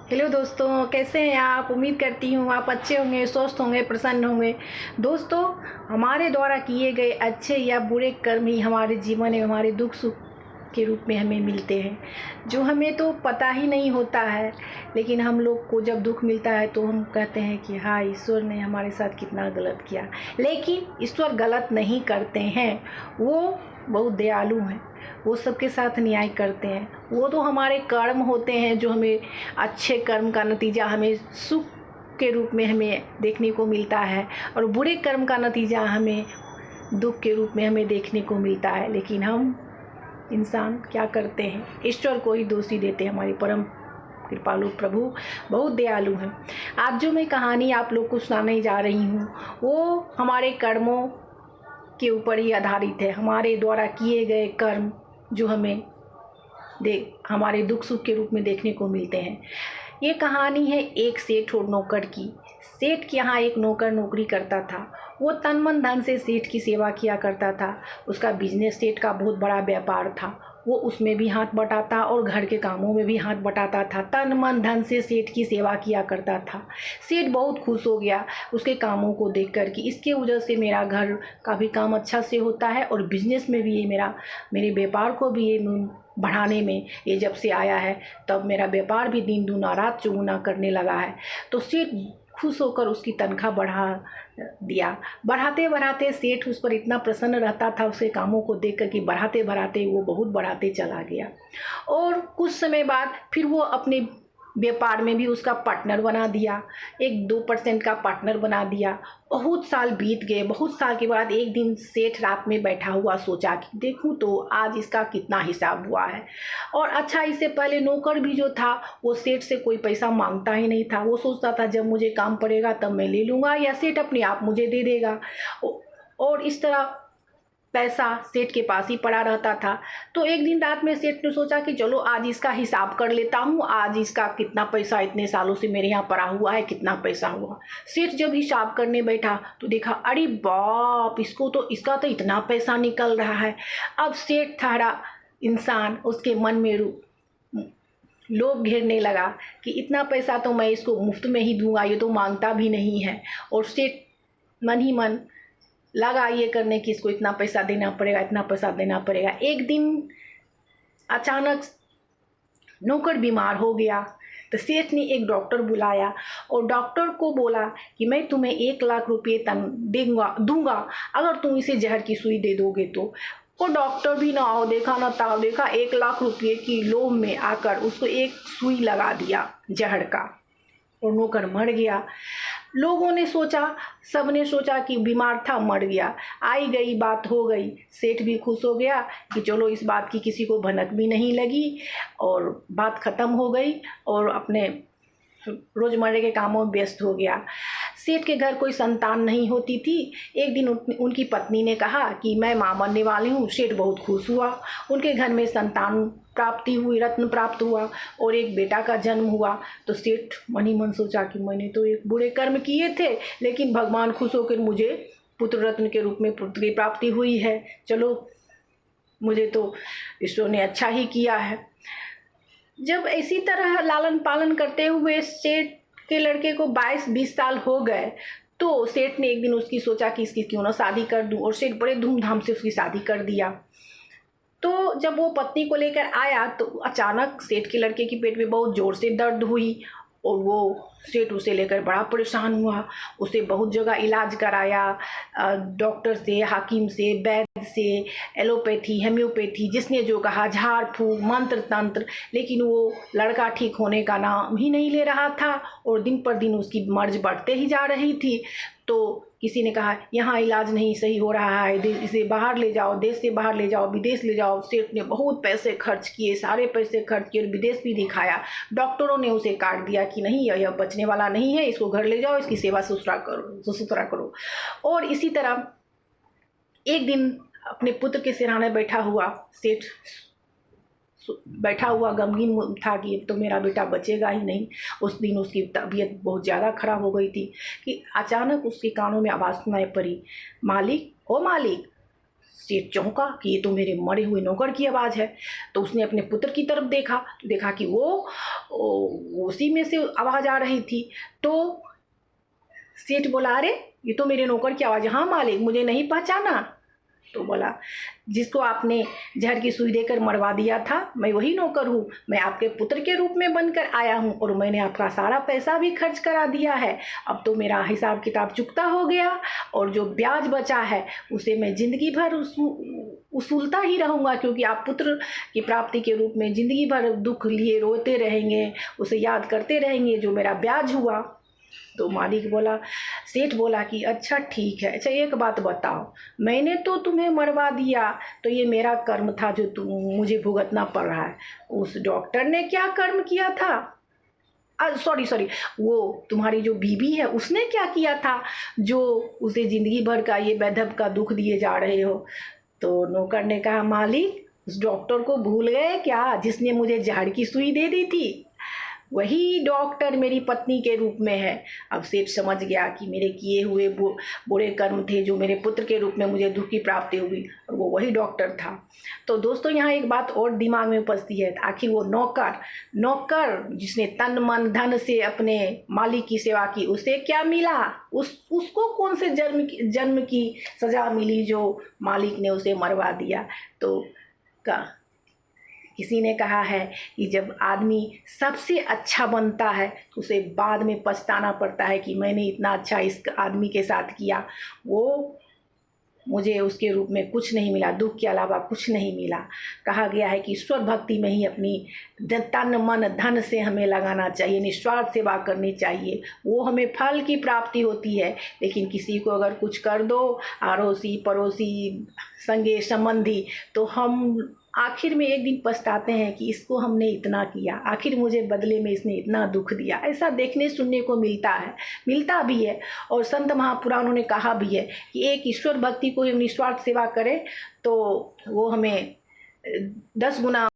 Hello दोस्तों, कैसे हैं आप। उम्मीद करती हूँ आप अच्छे होंगे, स्वस्थ होंगे, प्रसन्न होंगे। दोस्तों, हमारे द्वारा किए गए अच्छे या बुरे कर्म ही हमारे जीवन में हमारे दुख सुख के रूप में हमें मिलते हैं, जो हमें तो पता ही नहीं होता है। लेकिन हम लोग को जब दुख मिलता है तो हम कहते हैं कि हाँ, ईश्वर ने हमारे साथ कितना गलत किया। लेकिन ईश्वर गलत नहीं करते हैं, वो बहुत दयालु हैं, वो सबके साथ न्याय करते हैं। वो तो हमारे कर्म होते हैं जो हमें अच्छे कर्म का नतीजा हमें सुख के रूप में हमें देखने को मिलता है, और बुरे कर्म का नतीजा हमें दुख के रूप में हमें देखने को मिलता है। लेकिन हम इंसान क्या करते हैं, ईश्वर को ही दोषी देते हैं। हमारे परम कृपालु प्रभु बहुत दयालु हैं। आज जो मैं कहानी आप लोग को सुनाने जा रही हूँ वो हमारे कर्मों के ऊपर ही आधारित है। हमारे द्वारा किए गए कर्म जो हमें हमारे दुख सुख के रूप में देखने को मिलते हैं। ये कहानी है एक सेठ और नौकर की। सेठ के यहाँ एक नौकर नौकरी करता था। वो तन मन धन से सेठ की सेवा किया करता था। उसका बिजनेस सेठ का बहुत बड़ा व्यापार था। वो उसमें भी हाथ बटाता और घर के कामों में भी हाथ बटाता था। तन मन धन से सेठ की सेवा किया करता था। सेठ बहुत खुश हो गया उसके कामों को देख कर कि इसके वजह से मेरा घर का भी काम अच्छा से होता है और बिजनेस में भी ये मेरे व्यापार को भी ये बढ़ाने में ये जब से आया है तब मेरा व्यापार भी दिन दूना रात चौगुना करने लगा है। तो सेठ खुश होकर उसकी तनख्वाह बढ़ा दिया। बढ़ाते बढ़ाते सेठ उस पर इतना प्रसन्न रहता था उसके कामों को देख कर कि बढ़ाते बढ़ाते वो बहुत बढ़ाते चला गया। और कुछ समय बाद फिर वो अपने व्यापार में भी उसका पार्टनर बना दिया, 1-2% का पार्टनर बना दिया। बहुत साल बीत गए। बहुत साल के बाद एक दिन सेठ रात में बैठा हुआ सोचा कि देखूं तो आज इसका कितना हिसाब हुआ है। और अच्छा, इससे पहले नौकर भी जो था वो सेठ से कोई पैसा मांगता ही नहीं था। वो सोचता था जब मुझे काम पड़ेगा तब मैं ले लूँगा या सेठ अपने आप मुझे दे देगा। और इस तरह पैसा सेठ के पास ही पड़ा रहता था। तो एक दिन रात में सेठ ने सोचा कि चलो आज इसका हिसाब कर लेता हूँ, आज इसका कितना पैसा इतने सालों से मेरे यहाँ पड़ा हुआ है, कितना पैसा हुआ। सेठ जब हिसाब करने बैठा तो देखा, अरे बाप, इसका तो इतना पैसा निकल रहा है। अब सेठ थारा इंसान उसके मन में लोभ घेरने लगा कि इतना पैसा तो मैं इसको मुफ्त में ही दूंगा, ये तो मांगता भी नहीं है। और सेठ मन ही मन लगा ये करने कि इसको इतना पैसा देना पड़ेगा, इतना पैसा देना पड़ेगा। एक दिन अचानक नौकर बीमार हो गया तो सेठ ने एक डॉक्टर बुलाया और डॉक्टर को बोला कि मैं तुम्हें 1 लाख रुपये दूंगा अगर तुम इसे जहर की सुई दे दोगे तो। वो डॉक्टर भी ना आओ देखा ना ताव देखा, 1 लाख रुपये की लोभ में आकर उसको एक सुई लगा दिया जहर का और नौकर मर गया। लोगों ने सोचा, सबने सोचा कि बीमार था मर गया, आई गई बात हो गई। सेठ भी खुश हो गया कि चलो इस बात की किसी को भनक भी नहीं लगी और बात ख़त्म हो गई और अपने रोज़मर्रे के कामों में व्यस्त हो गया। सेठ के घर कोई संतान नहीं होती थी। एक दिन उनकी पत्नी ने कहा कि मैं माँ बनने वाली हूँ। सेठ बहुत खुश हुआ। उनके घर में संतान प्राप्ति हुई, रत्न प्राप्त हुआ और एक बेटा का जन्म हुआ। तो सेठ मन ही मन सोचा कि मैंने तो एक बुरे कर्म किए थे, लेकिन भगवान खुश होकर मुझे पुत्र रत्न के रूप में पुत्र की प्राप्ति हुई है। चलो, मुझे तो ईश्वर ने अच्छा ही किया है। जब इसी तरह लालन पालन करते हुए सेठ के लड़के को 22-20 साल हो गए तो सेठ ने एक दिन उसकी सोचा कि इसकी क्यों ना शादी कर दूं, और सेठ बड़े धूमधाम से उसकी शादी कर दिया। तो जब वो पत्नी को लेकर आया तो अचानक सेठ के लड़के की पेट में बहुत ज़ोर से दर्द हुई और वो सेठ उसे लेकर बड़ा परेशान हुआ। उसे बहुत जगह इलाज कराया, डॉक्टर से, हाकिम से, वैद्य से, एलोपैथी, हेम्योपैथी, जिसने जो कहा, झाड़ फूँक, मंत्र तंत्र, लेकिन वो लड़का ठीक होने का नाम ही नहीं ले रहा था और दिन पर दिन उसकी मर्ज बढ़ते ही जा रही थी। तो किसी ने कहा यहाँ इलाज नहीं सही हो रहा है, इसे बाहर ले जाओ, देश से बाहर ले जाओ, विदेश ले जाओ। सेठ ने बहुत पैसे खर्च किए, सारे पैसे खर्च किए और विदेश भी दिखाया। डॉक्टरों ने उसे काट दिया कि नहीं, यह बचने वाला नहीं है, इसको घर ले जाओ, इसकी सेवा सुथरा करो। और इसी तरह एक दिन अपने पुत्र के सिरहाने बैठा हुआ सेठ गमगीन था कि अब तो मेरा बेटा बचेगा ही नहीं। उस दिन उसकी तबीयत बहुत ज़्यादा खराब हो गई थी कि अचानक उसके कानों में आवाज़ सुनाई पड़ी, मालिक, ओ मालिक, सेठ चौंका कि ये तो मेरे मरे हुए नौकर की आवाज़ है। तो उसने अपने पुत्र की तरफ देखा तो देखा कि वो उसी में से आवाज़ आ रही थी। तो सेठ बोला, अरे ये तो मेरे नौकर की आवाज़ है। हाँ मालिक, मुझे नहीं पहचाना? तो बोला, जिसको आपने जहर की सुई देकर मरवा दिया था, मैं वही नौकर हूँ। मैं आपके पुत्र के रूप में बनकर आया हूँ और मैंने आपका सारा पैसा भी खर्च करा दिया है। अब तो मेरा हिसाब किताब चुकता हो गया और जो ब्याज बचा है उसे मैं ज़िंदगी भर उसूलता ही रहूँगा, क्योंकि आप पुत्र की प्राप्ति के रूप में ज़िंदगी भर दुख लिए रोते रहेंगे, उसे याद करते रहेंगे जो मेरा ब्याज हुआ। तो मालिक बोला, सेठ बोला कि अच्छा ठीक है, अच्छा एक बात बताओ, मैंने तो तुम्हें मरवा दिया तो ये मेरा कर्म था जो मुझे भुगतना पड़ रहा है। उस डॉक्टर ने क्या कर्म किया था? सॉरी, वो तुम्हारी जो बीवी है उसने क्या किया था जो उसे ज़िंदगी भर का ये बेधब का दुख दिए जा रहे हो? तो नौकर ने कहा, मालिक उस डॉक्टर को भूल गए क्या जिसने मुझे जहर की सुई दे दी थी? वही डॉक्टर मेरी पत्नी के रूप में है। अब सेठ समझ गया कि मेरे किए हुए बुरे कर्म थे जो मेरे पुत्र के रूप में मुझे दुख की प्राप्ति हुई, और वो वही डॉक्टर था। तो दोस्तों यहाँ एक बात और दिमाग में उपजती है, आखिर वो नौकर जिसने तन मन धन से अपने मालिक की सेवा की, उसे क्या मिला? उसको कौन से जन्म की सज़ा मिली जो मालिक ने उसे मरवा दिया? तो किसी ने कहा है कि जब आदमी सबसे अच्छा बनता है तो उसे बाद में पछताना पड़ता है कि मैंने इतना अच्छा इस आदमी के साथ किया, वो मुझे उसके रूप में कुछ नहीं मिला, दुख के अलावा कुछ नहीं मिला। कहा गया है कि ईश्वर भक्ति में ही अपनी तन मन धन से हमें लगाना चाहिए, निस्वार्थ सेवा करनी चाहिए, वो हमें फल की प्राप्ति होती है। लेकिन किसी को अगर कुछ कर दो, अड़ोसी पड़ोसी संगे संबंधी, तो हम आखिर में एक दिन पछताते हैं कि इसको हमने इतना किया, आखिर मुझे बदले में इसने इतना दुख दिया। ऐसा देखने सुनने को मिलता भी है। और संत महापुराणों ने कहा भी है कि एक ईश्वर भक्ति को निस्वार्थ सेवा करें तो वो हमें 10 गुना